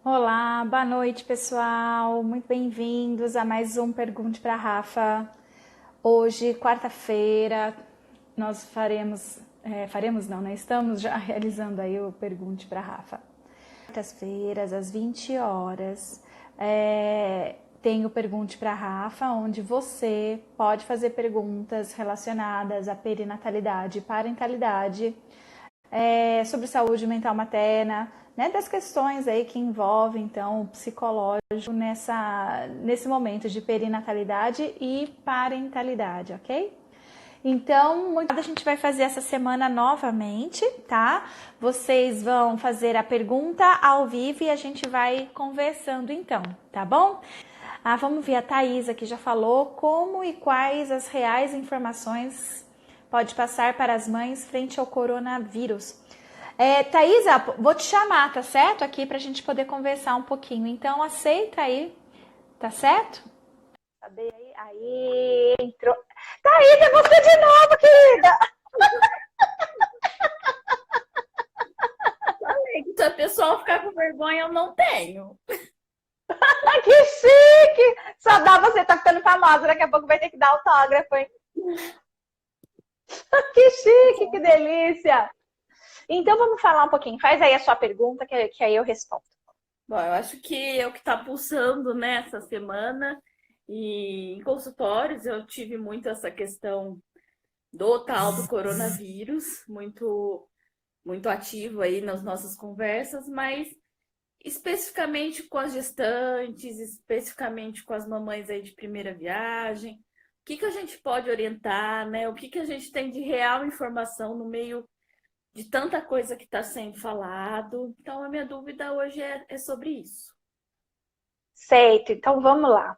Olá, boa noite, pessoal. Muito bem-vindos a mais um Pergunte para Rafa. Hoje, quarta-feira, nós faremos não, né? Estamos já realizando aí o Pergunte para Rafa. Quartas-feiras, às 20 horas, tem o Pergunte para Rafa, onde você pode fazer perguntas relacionadas à perinatalidade e parentalidade, sobre saúde mental materna, né, das questões aí que envolvem então o psicológico nesse momento de perinatalidade e parentalidade, ok? Então, a gente vai fazer essa semana novamente, tá? Vocês vão fazer a pergunta ao vivo e a gente vai conversando então, tá bom? Vamos ver, a Thaisa que já falou como e quais as reais informações pode passar para as mães frente ao coronavírus. Thaisa, vou te chamar, tá certo? Aqui pra gente poder conversar um pouquinho. Então, aceita aí, tá certo? Cadê aí? Aí, entrou. Thaisa, é você de novo, querida! Falei que se a pessoa ficar com vergonha, eu não tenho. Que chique! Só dá você, tá ficando famosa, daqui a pouco vai ter que dar autógrafo, hein? Que chique, que delícia! Então, vamos falar um pouquinho. Faz aí a sua pergunta, que aí eu respondo. Bom, eu acho que é o que está pulsando nessa semana. E em consultórios eu tive muito essa questão do tal do coronavírus, muito ativo aí nas nossas conversas, mas especificamente com as gestantes, especificamente com as mamães aí de primeira viagem. O que que a gente pode orientar, né? O que que a gente tem de real informação no meio de tanta coisa que está sendo falado. Então, a minha dúvida hoje é sobre isso. Certo, então vamos lá.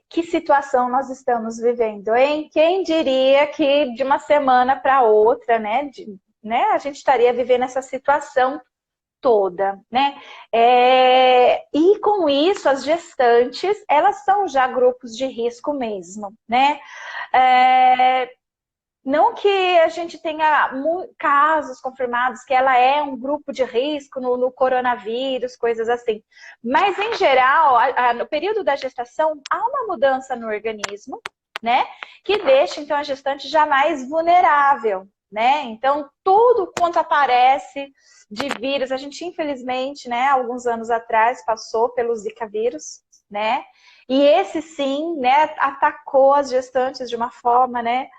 Que situação nós estamos vivendo, hein? Quem diria que de uma semana para outra, né, a gente estaria vivendo essa situação toda, né? E com isso, as gestantes, elas são já grupos de risco mesmo, né? É, não que a gente tenha casos confirmados que ela é um grupo de risco no coronavírus, coisas assim. Mas, em geral, no período da gestação, há uma mudança no organismo, né? Que deixa, então, a gestante já mais vulnerável, né? Então, tudo quanto aparece de vírus, a gente, infelizmente, né, alguns anos atrás, passou pelo Zika vírus, né? E esse, sim, né, atacou as gestantes de uma forma, né,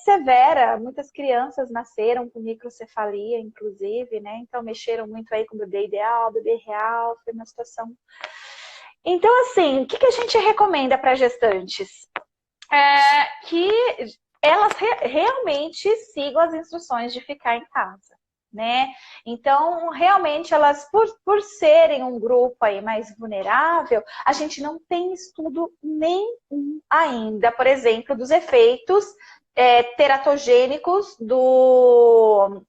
severa. Muitas crianças nasceram com microcefalia, inclusive, né? Então mexeram muito aí com o bebê ideal, bebê real, foi uma situação. Então, assim, o que a gente recomenda para gestantes? Que elas realmente sigam as instruções de ficar em casa, né? Então, realmente, elas, por serem um grupo aí mais vulnerável, a gente não tem estudo nenhum ainda, por exemplo, dos efeitos teratogênicos do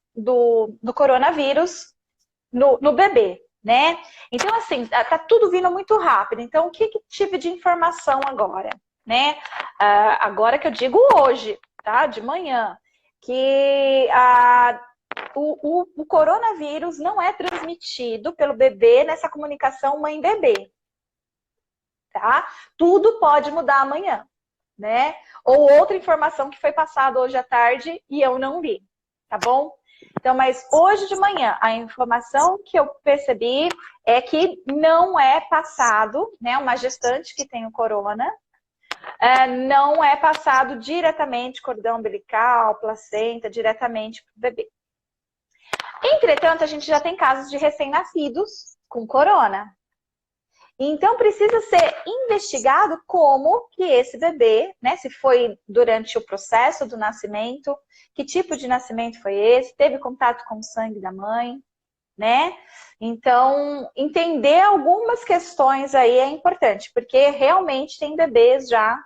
coronavírus no bebê, né? Então, assim, tá tudo vindo muito rápido. Então, o que tive de informação agora, né? Agora que eu digo hoje, tá? De manhã, que o coronavírus não é transmitido pelo bebê nessa comunicação mãe-bebê, tá? Tudo pode mudar amanhã, né? Ou outra informação que foi passada hoje à tarde e eu não vi, tá bom? Então, mas hoje de manhã, a informação que eu percebi é que não é passado, né? Uma gestante que tem o corona, não é passado diretamente cordão umbilical, placenta, diretamente para o bebê. Entretanto, a gente já tem casos de recém-nascidos com corona. Então, precisa ser investigado como que esse bebê, né, se foi durante o processo do nascimento, que tipo de nascimento foi esse, teve contato com o sangue da mãe, né? Então, entender algumas questões aí é importante, porque realmente tem bebês já,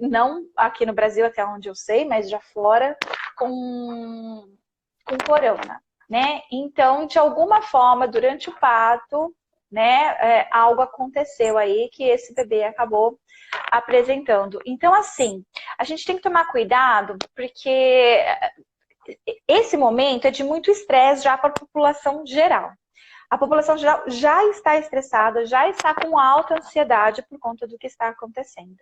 não aqui no Brasil, até onde eu sei, mas já fora, com corona, né? Então, de alguma forma, durante o parto, né, algo aconteceu aí que esse bebê acabou apresentando. Então, assim, a gente tem que tomar cuidado, porque esse momento é de muito estresse já para a população geral. A população geral já está estressada, já está com alta ansiedade por conta do que está acontecendo.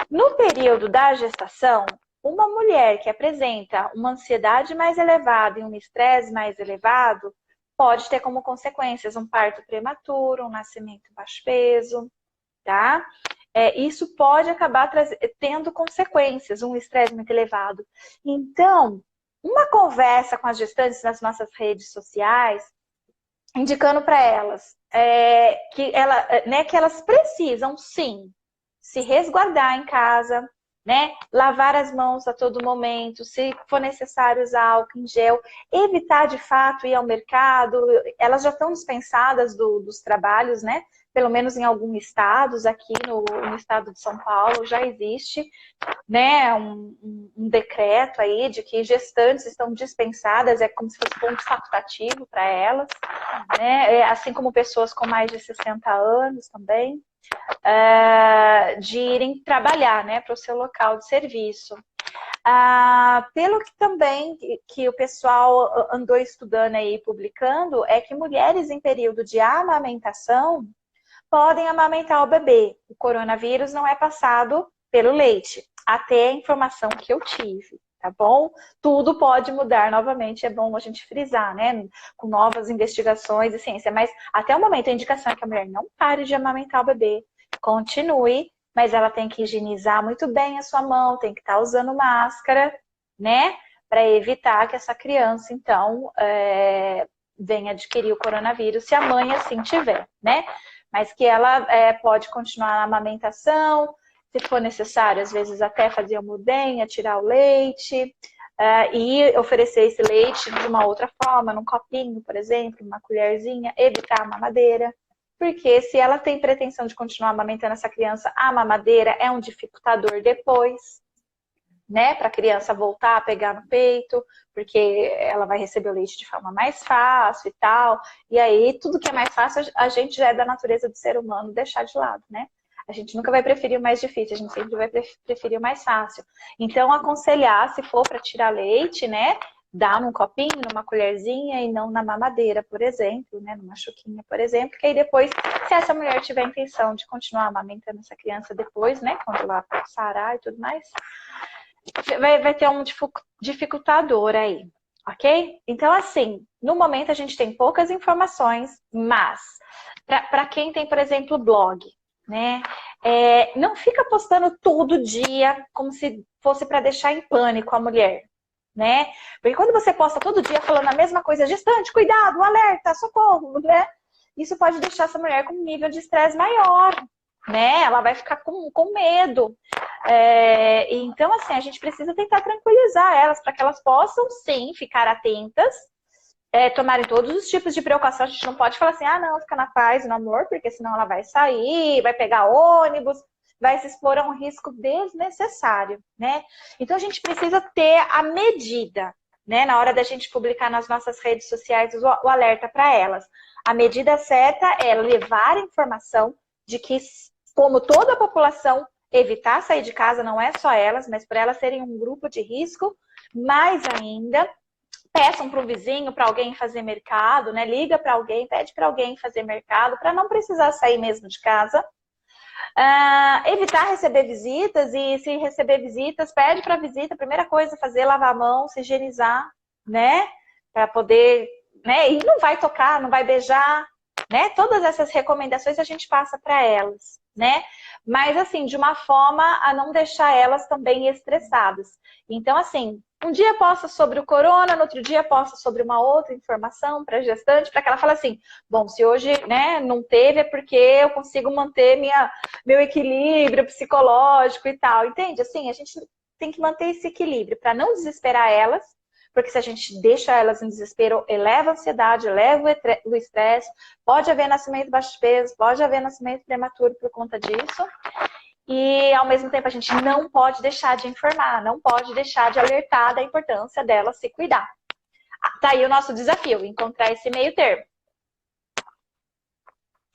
No período da gestação, uma mulher que apresenta uma ansiedade mais elevada e um estresse mais elevado pode ter como consequências um parto prematuro, um nascimento baixo peso, tá? Isso pode acabar tendo consequências, um estresse muito elevado. Então, uma conversa com as gestantes nas nossas redes sociais, indicando para elas que elas precisam, sim, se resguardar em casa, né? Lavar as mãos a todo momento, se for necessário usar álcool em gel, evitar de fato ir ao mercado. Elas já estão dispensadas dos trabalhos, né? Pelo menos em alguns estados, aqui no estado de São Paulo já existe, né, um decreto aí de que gestantes estão dispensadas, é como se fosse ponto facultativo para elas, né? Assim como pessoas com mais de 60 anos também. De irem trabalhar, né, para o seu local de serviço. Pelo que também que o pessoal andou estudando aí, publicando, é que mulheres em período de amamentação podem amamentar o bebê. O coronavírus não é passado pelo leite, até a informação que eu tive. Tá bom? Tudo pode mudar novamente, é bom a gente frisar, né? Com novas investigações e ciência. Mas até o momento a indicação é que a mulher não pare de amamentar o bebê. Continue, mas ela tem que higienizar muito bem a sua mão, tem que estar usando máscara, né? Para evitar que essa criança, então, venha adquirir o coronavírus, se a mãe assim tiver, né? Mas que ela pode continuar na amamentação, se for necessário, às vezes até fazer uma ordenha, tirar o leite, e oferecer esse leite de uma outra forma, num copinho, por exemplo, uma colherzinha, evitar a mamadeira. Porque se ela tem pretensão de continuar amamentando essa criança, a mamadeira é um dificultador depois, né? Para a criança voltar a pegar no peito, porque ela vai receber o leite de forma mais fácil e tal. E aí, tudo que é mais fácil, a gente já é da natureza do ser humano deixar de lado, né? A gente nunca vai preferir o mais difícil, a gente sempre vai preferir o mais fácil. Então, aconselhar, se for para tirar leite, né? Dar num copinho, numa colherzinha e não na mamadeira, por exemplo, né? Numa chuquinha, por exemplo. Que aí depois, se essa mulher tiver a intenção de continuar amamentando essa criança depois, né? Quando ela sarar e tudo mais, vai ter um dificultador aí, ok? Então, assim, no momento a gente tem poucas informações, mas para quem tem, por exemplo, blog, né? Não fica postando todo dia como se fosse para deixar em pânico a mulher, né? Porque quando você posta todo dia falando a mesma coisa, gestante, cuidado, alerta, socorro, né? Isso pode deixar essa mulher com um nível de estresse maior, né? Ela vai ficar com medo. Então, assim, a gente precisa tentar tranquilizar elas para que elas possam, sim, ficar atentas, tomarem todos os tipos de precaução. A gente não pode falar assim, não, fica na paz, no amor, porque senão ela vai sair, vai pegar ônibus, vai se expor a um risco desnecessário, né? Então, a gente precisa ter a medida, né? Na hora da gente publicar nas nossas redes sociais o alerta para elas. A medida certa é levar a informação de que, como toda a população, evitar sair de casa, não é só elas, mas para elas serem um grupo de risco, mais ainda, peçam para o vizinho, para alguém fazer mercado, né? Liga para alguém, pede para alguém fazer mercado, para não precisar sair mesmo de casa. Evitar receber visitas, e se receber visitas, pede para a visita, a primeira coisa, fazer lavar a mão, se higienizar, né? Para poder, né? E não vai tocar, não vai beijar, né? Todas essas recomendações a gente passa para elas, né? Mas assim, de uma forma a não deixar elas também estressadas. Então, assim, um dia posta sobre o corona, no outro dia posta sobre uma outra informação para a gestante, para que ela fale assim, bom, se hoje, né, não teve é porque eu consigo manter meu equilíbrio psicológico e tal, entende? Assim, a gente tem que manter esse equilíbrio para não desesperar elas, porque se a gente deixa elas em desespero, eleva a ansiedade, eleva o estresse, pode haver nascimento baixo de peso, pode haver nascimento prematuro por conta disso. E, ao mesmo tempo, a gente não pode deixar de informar, não pode deixar de alertar da importância dela se cuidar. Tá aí o nosso desafio, encontrar esse meio termo.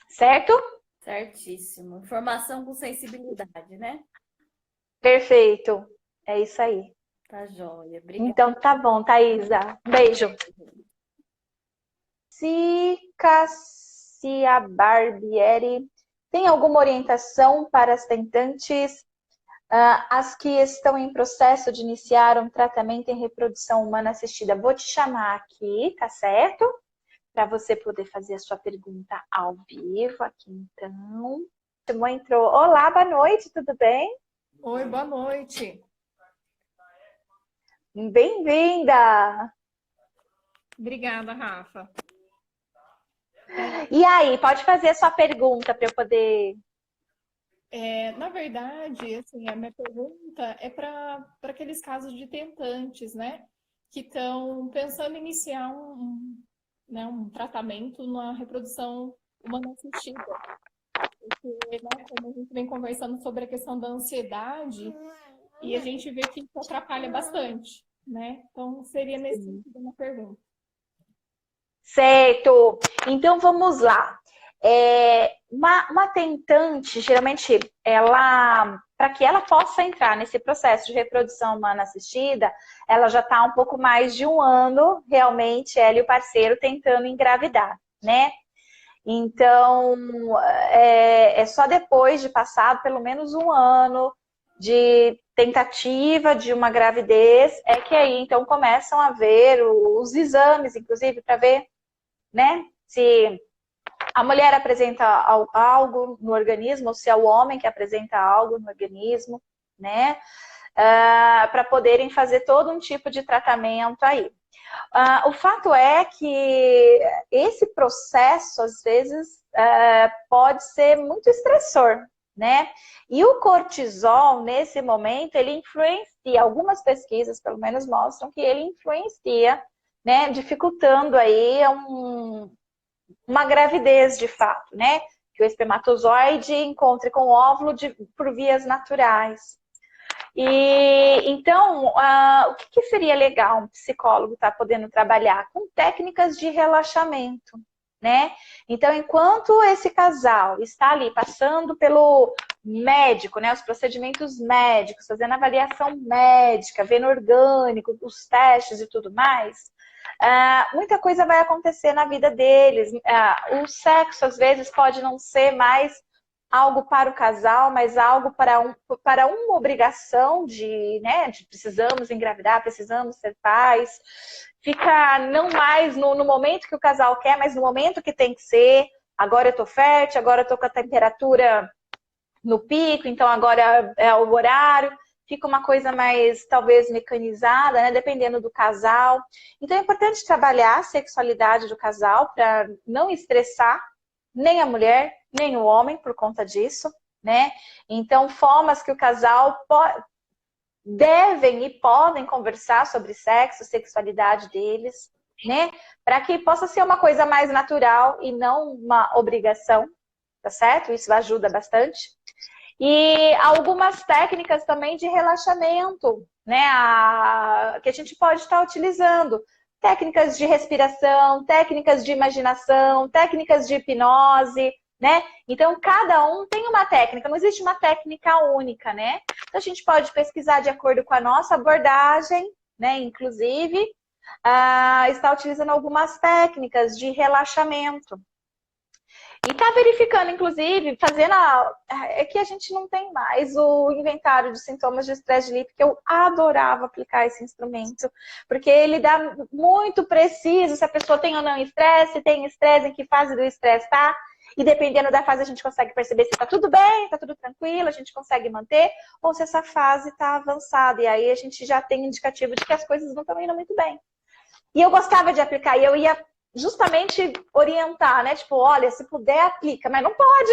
Certo? Certíssimo. Informação com sensibilidade, né? Perfeito. É isso aí. Tá joia. Obrigada. Então, tá bom, Thaisa. Beijo. Cássia Barbieri. Tem alguma orientação para as tentantes, as que estão em processo de iniciar um tratamento em reprodução humana assistida? Vou te chamar aqui, tá certo? Para você poder fazer a sua pergunta ao vivo aqui, então. Simone entrou. Olá, boa noite, tudo bem? Oi, boa noite. Bem-vinda! Obrigada, Rafa. E aí, pode fazer a sua pergunta para eu poder... Na verdade, assim, a minha pergunta é para aqueles casos de tentantes, né? Que estão pensando em iniciar um tratamento na reprodução humana assistida. Porque, né, como a gente vem conversando sobre a questão da ansiedade, e a gente vê que isso atrapalha bastante, né? Então, seria nesse sentido uma pergunta. Certo! Então, vamos lá. Uma tentante, geralmente, para que ela possa entrar nesse processo de reprodução humana assistida, ela já está um pouco mais de um ano, realmente, ela e o parceiro tentando engravidar, né? Então, é só depois de passar pelo menos um ano de tentativa de uma gravidez, é que aí, então, começam a ver os exames, inclusive, para ver, né, se a mulher apresenta algo no organismo, ou se é o homem que apresenta algo no organismo, né? Para poderem fazer todo um tipo de tratamento aí. O fato é que esse processo, às vezes, pode ser muito estressor, né? E o cortisol, nesse momento, ele influencia, algumas pesquisas, pelo menos, mostram que ele influencia, né? Dificultando aí uma gravidez de fato, né? Que o espermatozoide encontre com o óvulo por vias naturais. E então, o que seria legal um psicólogo estar podendo trabalhar? Com técnicas de relaxamento, né? Então, enquanto esse casal está ali passando pelo médico, né? Os procedimentos médicos, fazendo avaliação médica, vendo orgânico, os testes e tudo mais, muita coisa vai acontecer na vida deles. O sexo, às vezes, pode não ser mais algo para o casal, mas algo para uma obrigação né, de precisamos engravidar, precisamos ser pais. Fica não mais no momento que o casal quer, mas no momento que tem que ser. Agora eu tô fértil, agora eu tô com a temperatura no pico, então agora é o horário. Fica uma coisa mais, talvez, mecanizada, né? Dependendo do casal. Então é importante trabalhar a sexualidade do casal para não estressar nem a mulher, nem o homem por conta disso, né? Então, formas que o casal devem e podem conversar sobre sexo, sexualidade deles, né? Para que possa ser uma coisa mais natural e não uma obrigação, tá certo? Isso ajuda bastante. E algumas técnicas também de relaxamento, né? Que a gente pode estar utilizando. Técnicas de respiração, técnicas de imaginação, técnicas de hipnose, né? Então, cada um tem uma técnica, não existe uma técnica única, né? Então, a gente pode pesquisar de acordo com a nossa abordagem, né? Inclusive, está utilizando algumas técnicas de relaxamento. E tá verificando, inclusive, fazendo é que a gente não tem mais o inventário de sintomas de estresse de Lip, que eu adorava aplicar esse instrumento, porque ele dá muito preciso se a pessoa tem ou não estresse, tem estresse, em que fase do estresse tá, e dependendo da fase a gente consegue perceber se tá tudo bem, tá tudo tranquilo, a gente consegue manter, ou se essa fase tá avançada, e aí a gente já tem indicativo de que as coisas não estão indo muito bem. E eu gostava de aplicar, e eu ia justamente orientar, né? Tipo, olha, se puder, aplica, mas não pode.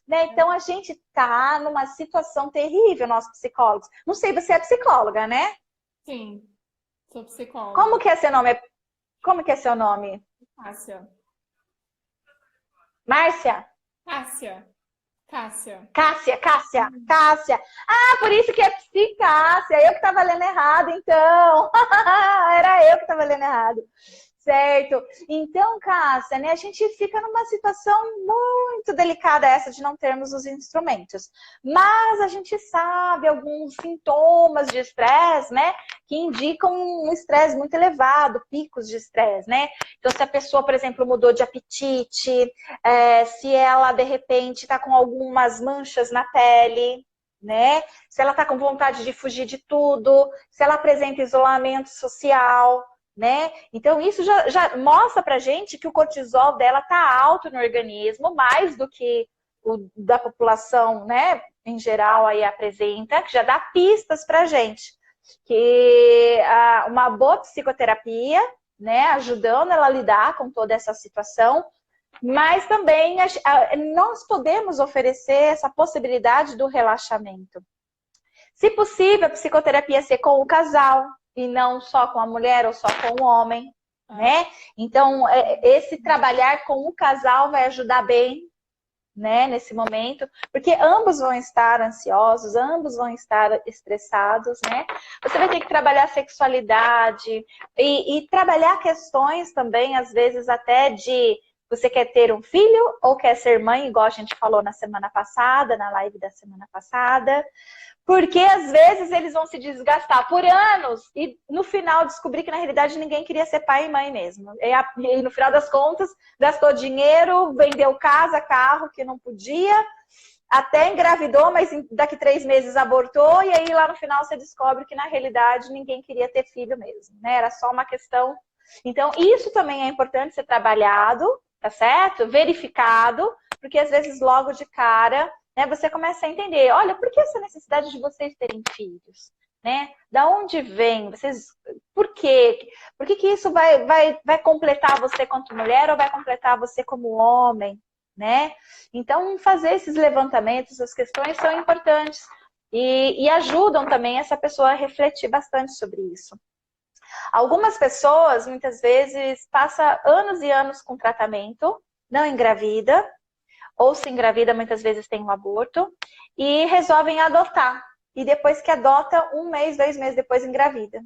Né? Então, a gente tá numa situação terrível, nós psicólogos. Não sei, você é psicóloga, né? Sim, sou psicóloga. Como que é seu nome? Como que é seu nome? Cássia. Márcia? Cássia. Cássia. Ah, por isso que é psicássia. Eu que tava lendo errado, então. Era eu que tava lendo errado. Certo. Então, Cássia, né, a gente fica numa situação muito delicada essa de não termos os instrumentos. Mas a gente sabe alguns sintomas de estresse, né, que indicam um estresse muito elevado, picos de estresse, né? Então, se a pessoa, por exemplo, mudou de apetite, se ela, de repente, está com algumas manchas na pele, né? Se ela está com vontade de fugir de tudo, se ela apresenta isolamento social, né? Então, isso já mostra pra gente que o cortisol dela tá alto no organismo, mais do que o da população, né, em geral aí apresenta, que já dá pistas pra gente. Que uma boa psicoterapia, né, ajudando ela a lidar com toda essa situação, mas também nós podemos oferecer essa possibilidade do relaxamento. Se possível, a psicoterapia ser com o casal, e não só com a mulher ou só com o homem, né? Então, esse trabalhar com o casal vai ajudar bem, né, nesse momento, porque ambos vão estar ansiosos, ambos vão estar estressados, né? Você vai ter que trabalhar a sexualidade e trabalhar questões também, às vezes até de você quer ter um filho ou quer ser mãe, igual a gente falou na semana passada, na live da semana passada. Porque às vezes eles vão se desgastar por anos e no final descobrir que na realidade ninguém queria ser pai e mãe mesmo. E no final das contas, gastou dinheiro, vendeu casa, carro que não podia, até engravidou, mas daqui 3 meses abortou, e aí lá no final você descobre que na realidade ninguém queria ter filho mesmo, né? Era só uma questão. Então, isso também é importante ser trabalhado, tá certo? Verificado, porque às vezes logo de cara, né, você começa a entender, olha, por que essa necessidade de vocês terem filhos? Né? Da onde vem? Por quê? Por que isso vai completar você quanto mulher ou vai completar você como homem? Né? Então, fazer esses levantamentos, essas questões são importantes e ajudam também essa pessoa a refletir bastante sobre isso. Algumas pessoas, muitas vezes, passam anos e anos com tratamento, não engravida, ou se engravida, muitas vezes tem um aborto, e resolvem adotar. E depois que adota, 1 mês, 2 meses depois engravida.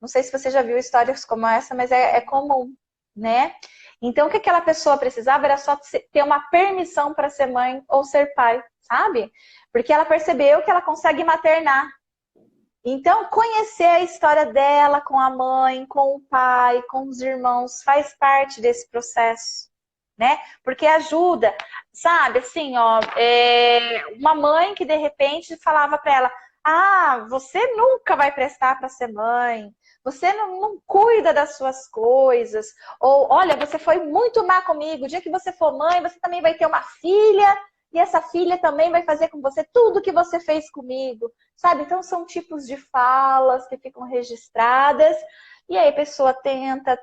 Não sei se você já viu histórias como essa, mas é comum, né? Então, o que aquela pessoa precisava era só ter uma permissão para ser mãe ou ser pai, sabe? Porque ela percebeu que ela consegue maternar. Então, conhecer a história dela com a mãe, com o pai, com os irmãos, faz parte desse processo, né? Porque ajuda, sabe? Assim, ó, uma mãe que de repente falava para ela: ah, você nunca vai prestar para ser mãe, você não cuida das suas coisas, ou olha, você foi muito má comigo, o dia que você for mãe, você também vai ter uma filha, e essa filha também vai fazer com você tudo que você fez comigo, sabe? Então são tipos de falas que ficam registradas, e aí a pessoa tenta,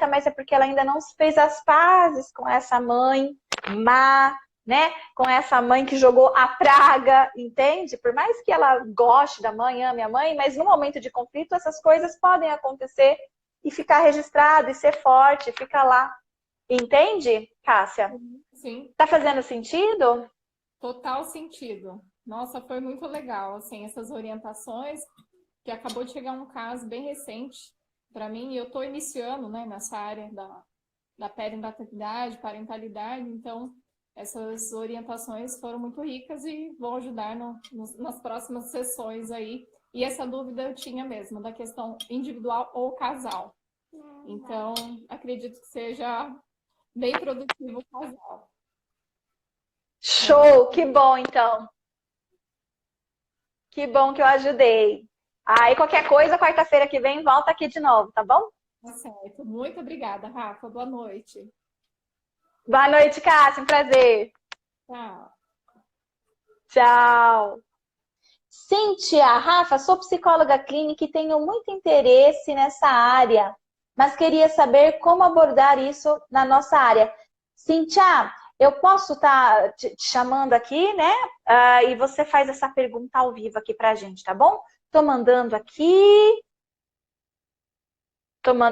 mas é porque ela ainda não fez as pazes com essa mãe má, né? Com essa mãe que jogou a praga, entende? Por mais que ela goste da mãe, ame a mãe, mas no momento de conflito essas coisas podem acontecer e ficar registrado e ser forte, fica lá. Entende, Cássia? Sim. Tá fazendo sentido? Total sentido. Nossa, foi muito legal, assim, essas orientações, que acabou de chegar um caso bem recente para mim, e eu estou iniciando, né, nessa área da perinatalidade, parentalidade, então essas orientações foram muito ricas e vão ajudar nas próximas sessões aí. E essa dúvida eu tinha mesmo, da questão individual ou casal. Então, acredito que seja bem produtivo o casal. Show! Que bom, então. Que bom que eu ajudei. Aí, qualquer coisa, quarta-feira que vem, volta aqui de novo, tá bom? Tá certo. Muito obrigada, Rafa. Boa noite. Boa noite, Cássia. Um prazer. Tchau. Tchau. Cíntia, Rafa, sou psicóloga clínica e tenho muito interesse nessa área, mas queria saber como abordar isso na nossa área. Cíntia, eu posso estar te chamando aqui, né? E você faz essa pergunta ao vivo aqui pra gente, tá bom? Tô mandando aqui.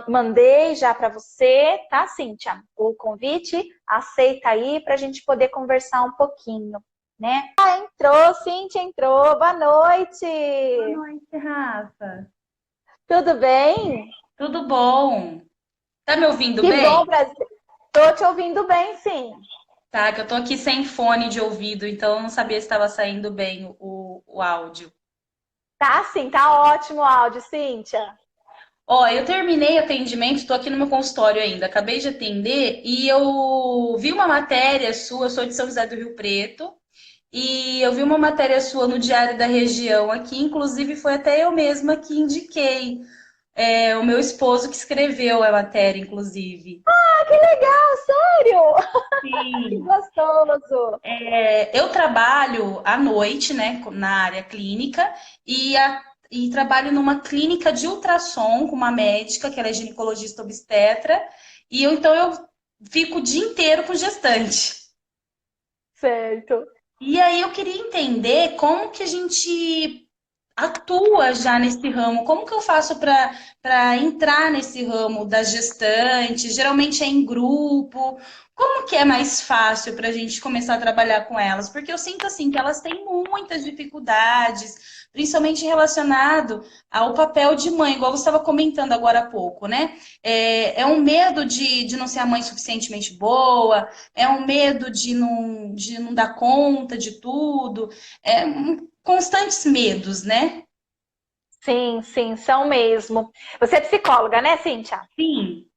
Mandei já para você, tá, Cíntia? O convite, aceita aí para a gente poder conversar um pouquinho, né? Ah, entrou, Cíntia entrou. Boa noite. Boa noite, Rafa. Tudo bem? Tudo bom? Tá me ouvindo Que bem? bom, Brasil. Tô te ouvindo bem, sim. Tá, que eu tô aqui sem fone de ouvido, então eu não sabia se estava saindo bem o áudio. Tá sim, tá ótimo o áudio, Cíntia. Ó, eu terminei o atendimento, tô aqui no meu consultório ainda, acabei de atender e eu vi uma matéria sua, eu sou de São José do Rio Preto, e eu vi uma matéria sua no Diário da Região aqui, inclusive foi até eu mesma que indiquei, o meu esposo que escreveu a matéria, inclusive. Ah, que legal, sério? Que Sim. gostoso. Eu trabalho à noite, né, na área clínica e trabalho numa clínica de ultrassom com uma médica, que ela é ginecologista obstetra, e então eu fico o dia inteiro com gestante. Certo. E aí eu queria entender como que a gente atua já nesse ramo, como que eu faço para entrar nesse ramo das gestantes? Geralmente é em grupo. Como que é mais fácil para a gente começar a trabalhar com elas? Porque eu sinto assim que elas têm muitas dificuldades, principalmente relacionado ao papel de mãe, igual você estava comentando agora há pouco, né? É um medo de não ser a mãe suficientemente boa, é um medo de não dar conta de tudo, constantes medos, né? Sim, sim, são mesmo. Você é psicóloga, né, Cíntia? Sim.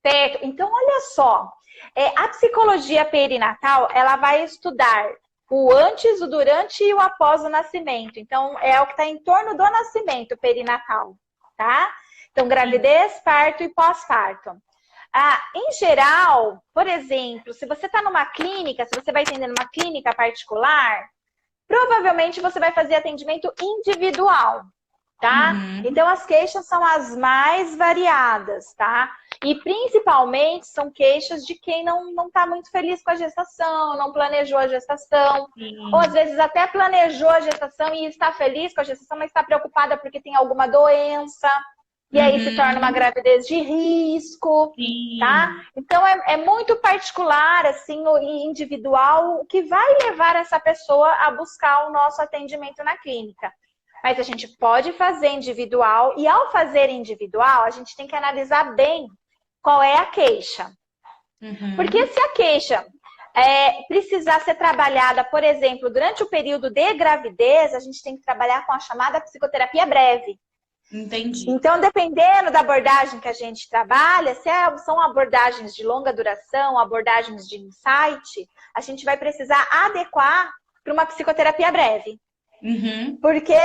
Certo. Então, olha só. A psicologia perinatal, ela vai estudar o antes, o durante e o após o nascimento. Então, é o que está em torno do nascimento perinatal, tá? Então, gravidez, parto e pós-parto. Em geral, por exemplo, se você está numa clínica, se você vai atender numa clínica particular, provavelmente você vai fazer atendimento individual, tá? Uhum. Então, as queixas são as mais variadas, tá? E principalmente são queixas de quem não está muito feliz com a gestação, não planejou a gestação, ou às Sim. vezes até planejou a gestação e está feliz com a gestação, mas está preocupada porque tem alguma doença, e aí se torna uma Uhum. gravidez de risco, tá? Sim. Então é muito particular, assim, e individual, o que vai levar essa pessoa a buscar o nosso atendimento na clínica. Mas a gente pode fazer individual, e ao fazer individual, a gente tem que analisar bem qual é a queixa. Porque Uhum. se a queixa precisar ser trabalhada, por exemplo, durante o período de gravidez, a gente tem que trabalhar com a chamada psicoterapia breve. Entendi. Então, dependendo da abordagem que a gente trabalha, se são abordagens de longa duração, abordagens de insight, a gente vai precisar adequar para uma psicoterapia breve. Uhum. Porque,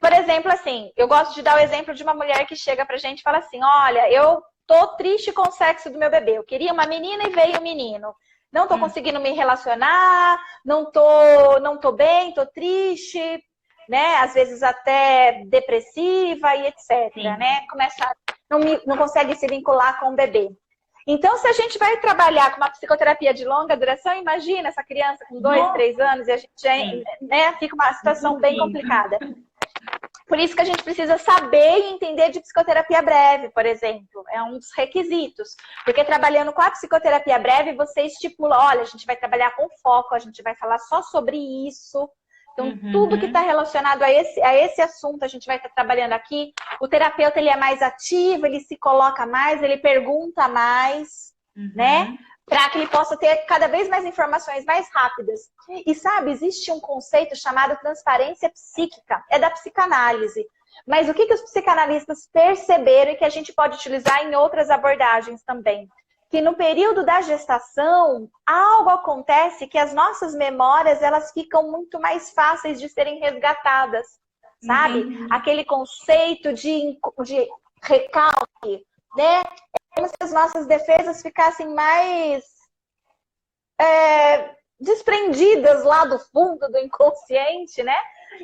por exemplo, assim, eu gosto de dar o exemplo de uma mulher que chega pra gente e fala assim, olha, eu tô triste com o sexo do meu bebê. Eu queria uma menina e veio um menino. Não tô conseguindo me relacionar, não tô bem, tô triste, né? Às vezes até depressiva e etc, Sim. né? Não consegue se vincular com o bebê. Então, se a gente vai trabalhar com uma psicoterapia de longa duração, imagina essa criança com 2, Nossa, 3 anos e a gente, sim. né, fica uma situação bem Impossível. complicada. Por isso que a gente precisa saber e entender de psicoterapia breve, por exemplo. É um dos requisitos. Porque trabalhando com a psicoterapia breve, você estipula, olha, a gente vai trabalhar com foco, a gente vai falar só sobre isso. Então, tudo que está Uhum. relacionado a esse assunto, a gente vai estar trabalhando aqui. O terapeuta, ele é mais ativo, ele se coloca mais, ele pergunta mais, né? Uhum. Para que ele possa ter cada vez mais informações mais rápidas. E sabe, existe um conceito chamado transparência psíquica, é da psicanálise. Mas o que os psicanalistas perceberam e que a gente pode utilizar em outras abordagens também? Que no período da gestação, algo acontece que as nossas memórias, elas ficam muito mais fáceis de serem resgatadas, sabe? Entendi. Aquele conceito de recalque, né? É como se as nossas defesas ficassem mais desprendidas lá do fundo do inconsciente, né?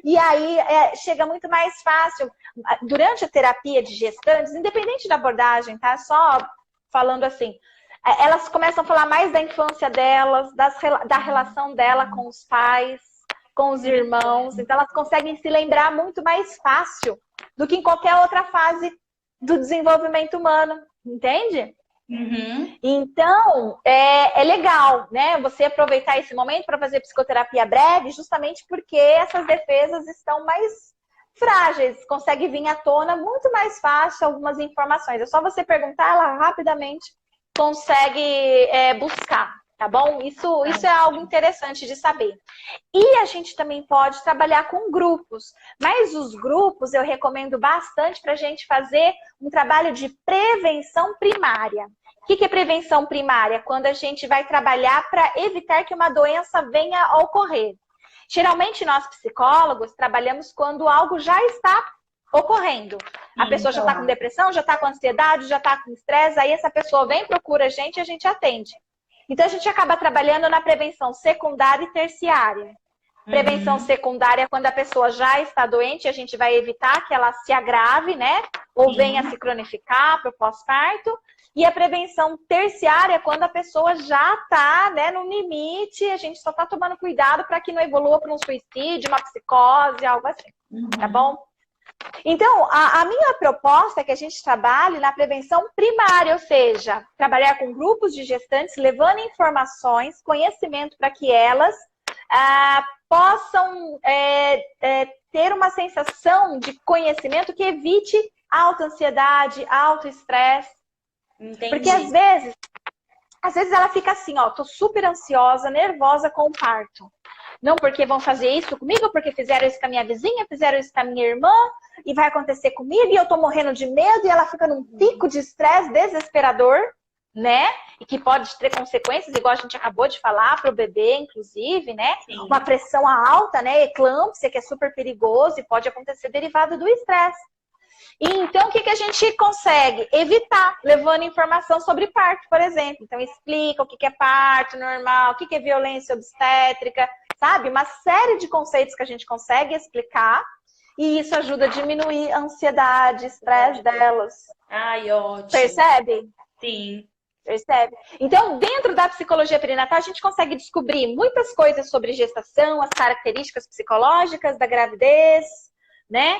E aí chega muito mais fácil. Durante a terapia de gestantes, independente da abordagem, tá? Só falando assim, elas começam a falar mais da infância delas, da relação dela com os pais, com os irmãos. Então, elas conseguem se lembrar muito mais fácil do que em qualquer outra fase do desenvolvimento humano, entende? Uhum. Então, é legal, né? Você aproveitar esse momento para fazer psicoterapia breve, justamente porque essas defesas estão mais frágeis, consegue vir à tona muito mais fácil algumas informações. É só você perguntar, ela rapidamente consegue buscar, tá bom? Isso é algo interessante de saber. E a gente também pode trabalhar com grupos, mas os grupos eu recomendo bastante para a gente fazer um trabalho de prevenção primária. O que é prevenção primária? Quando a gente vai trabalhar para evitar que uma doença venha a ocorrer. Geralmente nós psicólogos trabalhamos quando algo já está ocorrendo. A pessoa já está com depressão, já está com ansiedade, já está com estresse, aí essa pessoa vem, procura a gente e a gente atende. Então a gente acaba trabalhando na prevenção secundária e terciária. Prevenção secundária é quando a pessoa já está doente, a gente vai evitar que ela se agrave, né? Ou venha a se cronificar para o pós-parto. E a prevenção terciária é quando a pessoa já está, né, no limite, a gente só está tomando cuidado para que não evolua para um suicídio, uma psicose, algo assim. Tá bom? Então, a minha proposta é que a gente trabalhe na prevenção primária, ou seja, trabalhar com grupos de gestantes, levando informações, conhecimento para que elas possam ter uma sensação de conhecimento que evite alta ansiedade, alto estresse. Entendi. Porque às vezes ela fica assim, ó, tô super ansiosa, nervosa com o parto. Não porque vão fazer isso comigo, porque fizeram isso com a minha vizinha, fizeram isso com a minha irmã, e vai acontecer comigo, e eu tô morrendo de medo, e ela fica num pico de estresse desesperador, né? E que pode ter consequências, igual a gente acabou de falar, para o bebê, inclusive, né? Sim. Uma pressão alta, né? Eclâmpsia, que é super perigoso e pode acontecer derivado do estresse. E então, o que a gente consegue? Evitar, levando informação sobre parto, por exemplo. Então, explica o que é parto normal, o que é violência obstétrica, sabe? Uma série de conceitos que a gente consegue explicar e isso ajuda a diminuir a ansiedade, estresse delas. Ai, ótimo. Percebe? Sim. Percebe? Então, dentro da psicologia perinatal, a gente consegue descobrir muitas coisas sobre gestação, as características psicológicas da gravidez, né?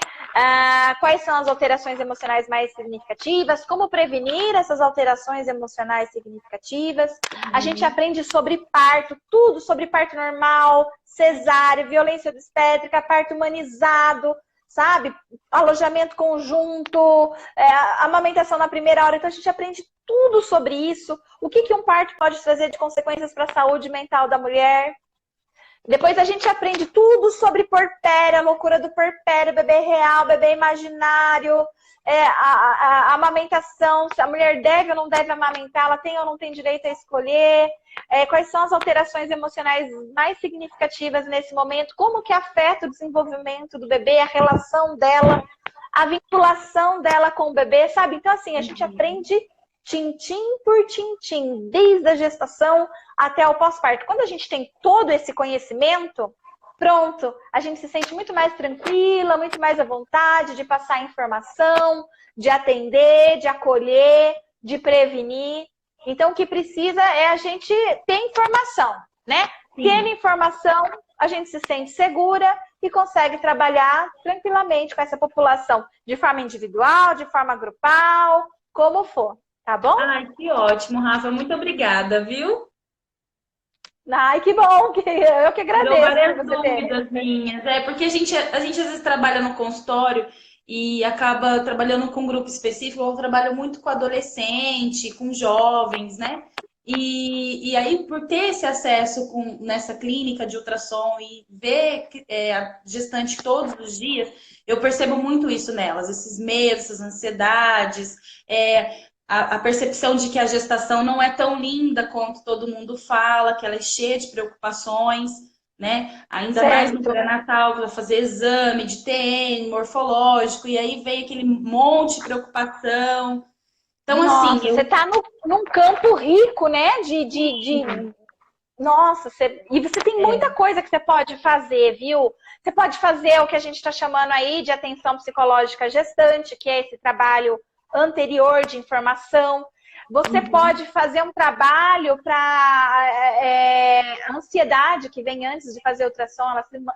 Quais são as alterações emocionais mais significativas, como prevenir essas alterações emocionais significativas. A gente aprende sobre parto, tudo sobre parto normal, cesárea, violência obstétrica, parto humanizado, sabe? Alojamento conjunto, amamentação na primeira hora. Então a gente aprende tudo sobre isso. O que um parto pode trazer de consequências para a saúde mental da mulher. Depois a gente aprende tudo sobre porpério, a loucura do porpério, bebê real, bebê imaginário, a amamentação, se a mulher deve ou não deve amamentar, ela tem ou não tem direito a escolher, quais são as alterações emocionais mais significativas nesse momento, como que afeta o desenvolvimento do bebê, a relação dela, a vinculação dela com o bebê, sabe? Então, assim, a gente aprende tintim por tintim, desde a gestação até o pós-parto. Quando a gente tem todo esse conhecimento, pronto, a gente se sente muito mais tranquila, muito mais à vontade de passar informação, de atender, de acolher, de prevenir. Então, o que precisa é a gente ter informação, né? Sim. Tendo informação, a gente se sente segura e consegue trabalhar tranquilamente com essa população, de forma individual, de forma grupal, como for. Tá bom? Ai, que ótimo, Rafa. Muito obrigada, viu? Ai, que bom. Eu que agradeço. Deu várias dúvidas minhas. Porque a gente às vezes trabalha no consultório e acaba trabalhando com um grupo específico. Eu trabalho muito com adolescente, com jovens, né? E aí, por ter esse acesso nessa clínica de ultrassom e ver a gestante todos os dias, eu percebo muito isso nelas. Esses medos, essas ansiedades, a percepção de que a gestação não é tão linda quanto todo mundo fala, que ela é cheia de preocupações, né? Ainda mais no pré-natal, para fazer exame de TN, morfológico, e aí veio aquele monte de preocupação. Então, nossa, assim... Você tá num campo rico, né? Nossa, e você tem muita coisa que você pode fazer, viu? Você pode fazer o que a gente está chamando aí de atenção psicológica gestante, que é esse trabalho anterior de informação. Você pode fazer um trabalho para ansiedade que vem antes de fazer ultrassom.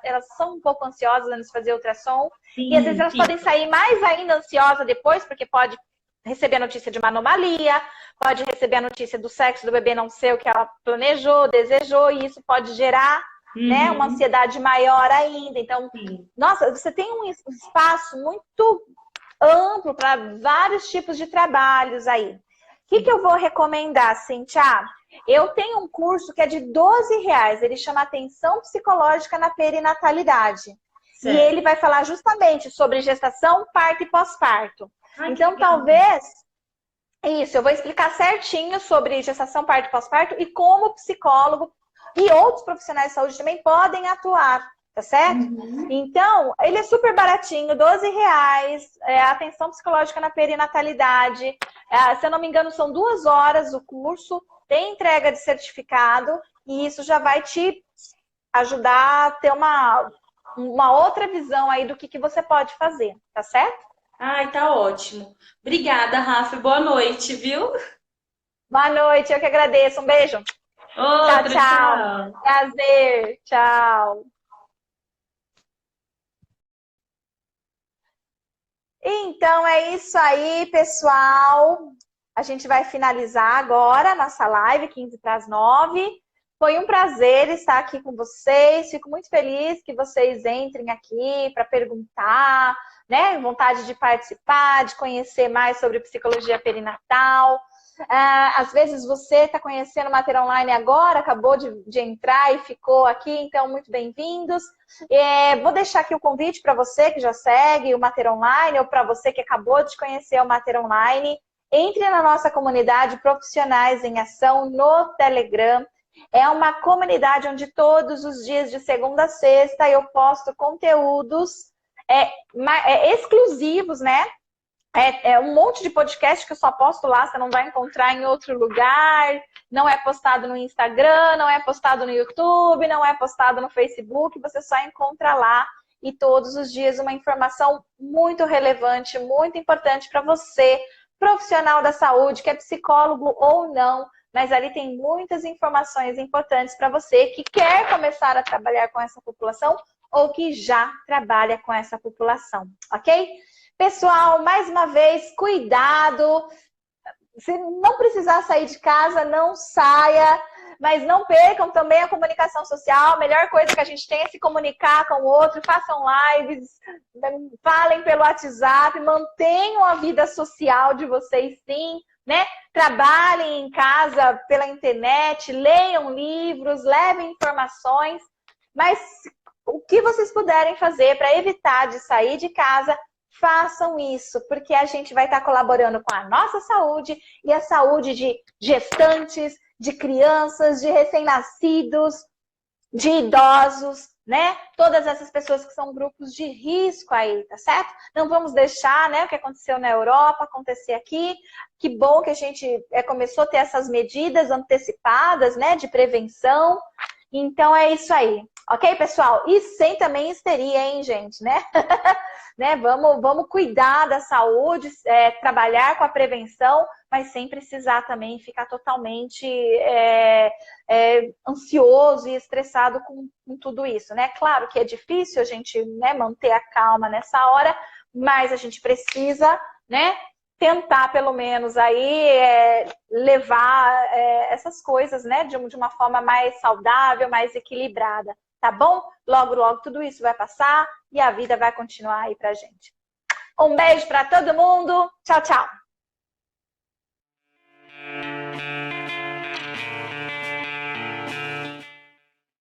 Elas são um pouco ansiosas antes de fazer ultrassom. Sim, e às vezes elas podem sair mais ainda ansiosas depois, porque pode receber a notícia de uma anomalia, pode receber a notícia do sexo do bebê não ser o que ela planejou, desejou, e isso pode gerar né? Uma ansiedade maior ainda. Então, nossa, você tem um espaço muito amplo para vários tipos de trabalhos aí. O que eu vou recomendar, Cíntia? Eu tenho um curso que é de R$ 12, ele chama Atenção Psicológica na Perinatalidade. Certo. E ele vai falar justamente sobre gestação, parto e pós-parto. Então, talvez... Isso, eu vou explicar certinho sobre gestação, parto e pós-parto e como o psicólogo e outros profissionais de saúde também podem atuar, tá certo? Então, ele é super baratinho, R$ 12, atenção psicológica na perinatalidade. Se eu não me engano, são 2 horas o curso, tem entrega de certificado e isso já vai te ajudar a ter uma outra visão aí do que você pode fazer, tá certo? Ai, tá ótimo. Obrigada, Rafa. Boa noite, viu? Boa noite, eu que agradeço. Um beijo. Outro, tchau. Prazer. Tchau. Então, é isso aí, pessoal. A gente vai finalizar agora a nossa live, 15 para as 9. Foi um prazer estar aqui com vocês. Fico muito feliz que vocês entrem aqui para perguntar, né? Vontade de participar, de conhecer mais sobre psicologia perinatal. Às vezes você está conhecendo o Mater Online agora, acabou de entrar e ficou aqui, então muito bem-vindos. Vou deixar aqui o convite para você que já segue o Mater Online ou para você que acabou de conhecer o Mater Online. Entre na nossa comunidade Profissionais em Ação no Telegram. É uma comunidade onde todos os dias de segunda a sexta eu posto conteúdos exclusivos, né? Um monte de podcast que eu só posto lá, você não vai encontrar em outro lugar. Não é postado no Instagram, não é postado no YouTube, não é postado no Facebook, você só encontra lá. E todos os dias uma informação muito relevante, muito importante para você, profissional da saúde, que é psicólogo ou não, mas ali tem muitas informações importantes para você que quer começar a trabalhar com essa população ou que já trabalha com essa população, ok? Pessoal, mais uma vez, cuidado. Se não precisar sair de casa, não saia, mas não percam também a comunicação social. A melhor coisa que a gente tem é se comunicar com o outro, façam lives, falem pelo WhatsApp, mantenham a vida social de vocês sim, né? Trabalhem em casa pela internet, leiam livros, levem informações, mas o que vocês puderem fazer para evitar de sair de casa, façam isso, porque a gente vai estar colaborando com a nossa saúde e a saúde de gestantes, de crianças, de recém-nascidos, de idosos, né? Todas essas pessoas que são grupos de risco aí, tá certo? Não vamos deixar, né, o que aconteceu na Europa acontecer aqui. Que bom que a gente começou a ter essas medidas antecipadas, né, de prevenção. Então é isso aí, ok, pessoal? E sem também histeria, hein, gente, né? Né? Vamos cuidar da saúde, trabalhar com a prevenção, mas sem precisar também ficar totalmente ansioso e estressado com tudo isso, né? Claro que é difícil a gente, né, manter a calma nessa hora, mas a gente precisa, né, tentar pelo menos aí levar essas coisas, né, de uma forma mais saudável, mais equilibrada, tá bom? Logo, logo tudo isso vai passar e a vida vai continuar aí pra gente. Um beijo para todo mundo. Tchau, tchau.